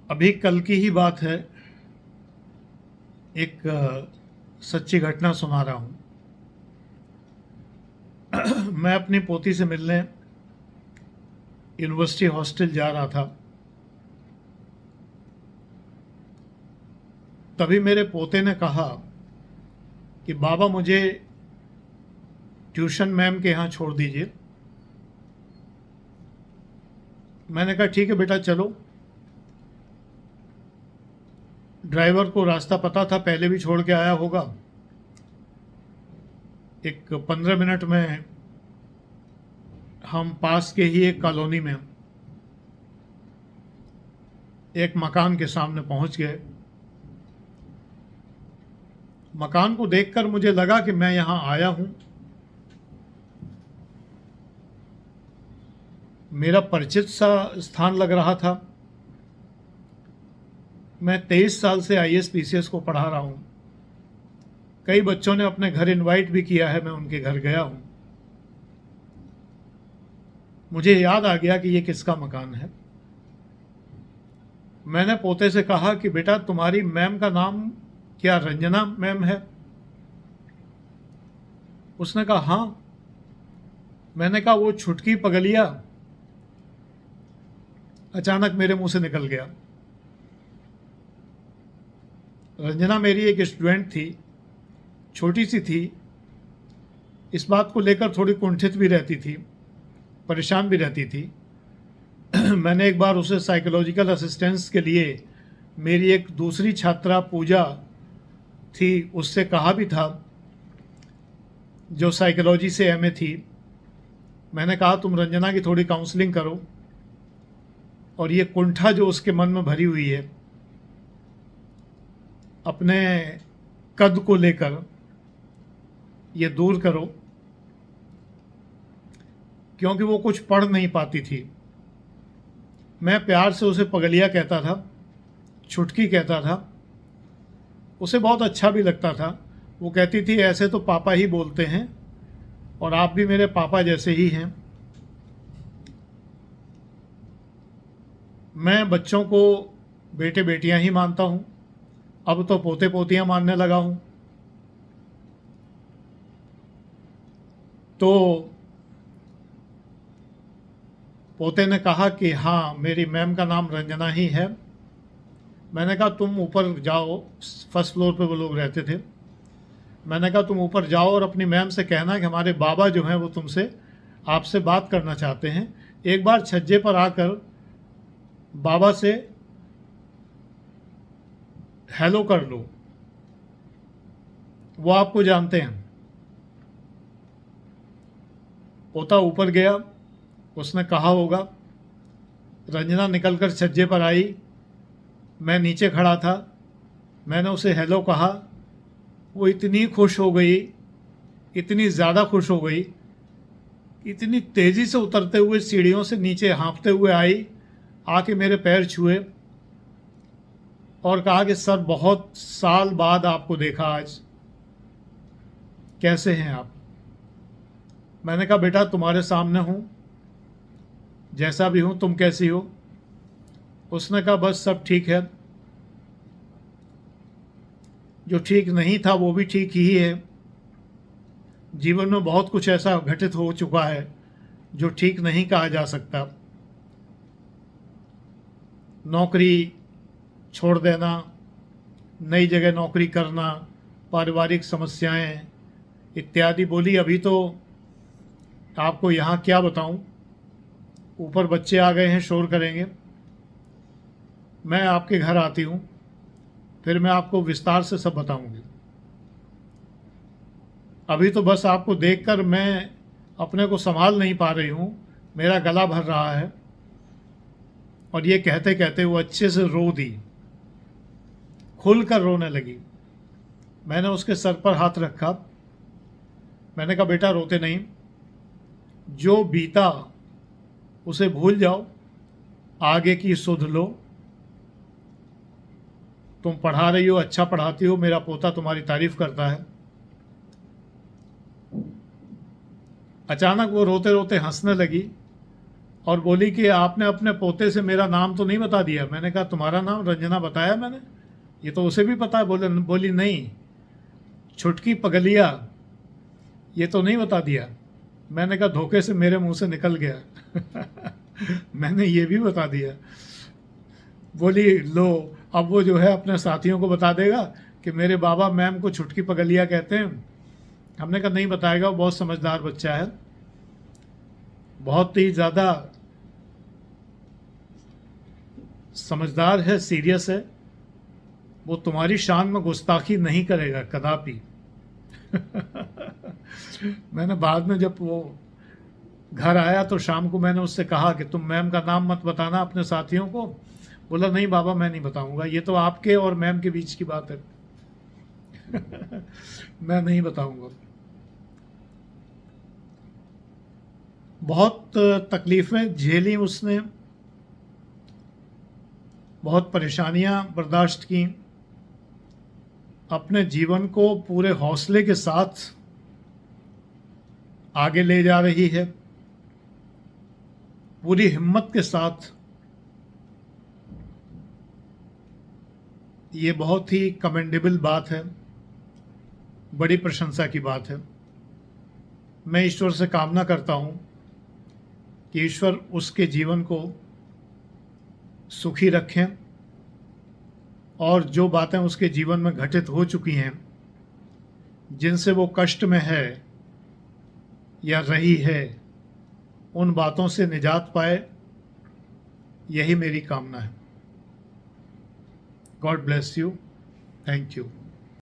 अभी कल की ही बात है। एक सच्ची घटना सुना रहा हूँ। मैं अपनी पोती से मिलने यूनिवर्सिटी हॉस्टल जा रहा था। तभी मेरे पोते ने कहा कि बाबा मुझे ट्यूशन मैम के यहाँ छोड़ दीजिए। मैंने कहा ठीक है बेटा चलो। ड्राइवर को रास्ता पता था, पहले भी छोड़ के आया होगा। एक 15 मिनट में हम पास के ही एक कॉलोनी में एक मकान के सामने पहुंच गए। मकान को देखकर मुझे लगा कि मैं यहां आया हूं। मेरा परिचित सा स्थान लग रहा था। मैं 23 साल से आईएएस पीसीएस को पढ़ा रहा हूं। कई बच्चों ने अपने घर इनवाइट भी किया है, मैं उनके घर गया हूं। मुझे याद आ गया कि ये किसका मकान है। मैंने पोते से कहा कि बेटा तुम्हारी मैम का नाम क्या रंजना मैम है? उसने कहा हाँ। मैंने कहा वो छुटकी पगलिया। अचानक मेरे मुंह से निकल गया। रंजना मेरी एक स्टूडेंट थी, छोटी सी थी। इस बात को लेकर थोड़ी कुंठित भी रहती थी, परेशान भी रहती थी। मैंने एक बार उसे साइकोलॉजिकल असिस्टेंस के लिए मेरी एक दूसरी छात्रा पूजा थी, उससे कहा भी था, जो साइकोलॉजी से एमए थी। मैंने कहा तुम रंजना की थोड़ी काउंसलिंग करो और ये कुंठा जो उसके मन में भरी हुई है अपने कद को लेकर, ये दूर करो, क्योंकि वो कुछ पढ़ नहीं पाती थी। मैं प्यार से उसे पगलिया कहता था, छुटकी कहता था। उसे बहुत अच्छा भी लगता था। वो कहती थी ऐसे तो पापा ही बोलते हैं और आप भी मेरे पापा जैसे ही हैं। मैं बच्चों को बेटे बेटियां ही मानता हूं, अब तो पोते पोतियां मानने लगा हूं। तो पोते ने कहा कि हाँ मेरी मैम का नाम रंजना ही है। मैंने कहा तुम ऊपर जाओ, फर्स्ट फ्लोर पे वो लोग रहते थे। मैंने कहा तुम ऊपर जाओ और अपनी मैम से कहना कि हमारे बाबा जो हैं वो तुमसे आपसे बात करना चाहते हैं। एक बार छज्जे पर आकर बाबा से हेलो कर लो, वो आपको जानते हैं। पोता ऊपर गया, उसने कहा होगा। रंजना निकलकर छज्जे पर आई, मैं नीचे खड़ा था। मैंने उसे हेलो कहा। वो इतनी खुश हो गई, इतनी ज़्यादा खुश हो गई, इतनी तेज़ी से उतरते हुए सीढ़ियों से नीचे हाँफते हुए आई, आके मेरे पैर छुए और कहा कि सर बहुत साल बाद आपको देखा आज, कैसे हैं आप? मैंने कहा बेटा तुम्हारे सामने हूँ, जैसा भी हूँ, तुम कैसी हो? उसने कहा बस सब ठीक है, जो ठीक नहीं था वो भी ठीक ही है। जीवन में बहुत कुछ ऐसा घटित हो चुका है जो ठीक नहीं कहा जा सकता। नौकरी छोड़ देना, नई जगह नौकरी करना, पारिवारिक समस्याएं इत्यादि। बोली अभी तो आपको यहाँ क्या बताऊं, ऊपर बच्चे आ गए हैं, शोर करेंगे। मैं आपके घर आती हूँ, फिर मैं आपको विस्तार से सब बताऊंगी। अभी तो बस आपको देखकर मैं अपने को संभाल नहीं पा रही हूँ, मेरा गला भर रहा है। और ये कहते कहते वो अच्छे से रो दी, खुलकर रोने लगी। मैंने उसके सर पर हाथ रखा। मैंने कहा बेटा रोते नहीं, जो बीता उसे भूल जाओ, आगे की सुध लो। तुम पढ़ा रही हो, अच्छा पढ़ाती हो, मेरा पोता तुम्हारी तारीफ करता है। अचानक वो रोते रोते हंसने लगी और बोली कि आपने अपने पोते से मेरा नाम तो नहीं बता दिया। मैंने कहा तुम्हारा नाम रंजना बताया मैंने, ये तो उसे भी पता है। बोली नहीं, छुटकी पगलिया ये तो नहीं बता दिया। मैंने कहा धोखे से मेरे मुंह से निकल गया मैंने ये भी बता दिया। बोली लो, अब वो जो है अपने साथियों को बता देगा कि मेरे बाबा मैम को छुटकी पगलिया कहते हैं। हमने कहा नहीं बताएगा, वो बहुत समझदार बच्चा है, बहुत ही ज़्यादा समझदार है, सीरियस है, वो तुम्हारी शान में गुस्ताखी नहीं करेगा कदापि मैंने बाद में जब वो घर आया तो शाम को मैंने उससे कहा कि तुम मैम का नाम मत बताना अपने साथियों को। बोला नहीं बाबा मैं नहीं बताऊंगा, ये तो आपके और मैम के बीच की बात है मैं नहीं बताऊंगा। बहुत तकलीफ़ें झेली उसने, बहुत परेशानियां बर्दाश्त की, अपने जीवन को पूरे हौसले के साथ आगे ले जा रही है, पूरी हिम्मत के साथ। ये बहुत ही कमेंडेबल बात है, बड़ी प्रशंसा की बात है। मैं ईश्वर से कामना करता हूँ कि ईश्वर उसके जीवन को सुखी रखें और जो बातें उसके जीवन में घटित हो चुकी हैं, जिनसे वो कष्ट में है या रही है, उन बातों से निजात पाए, यही मेरी कामना है। God bless you. Thank you.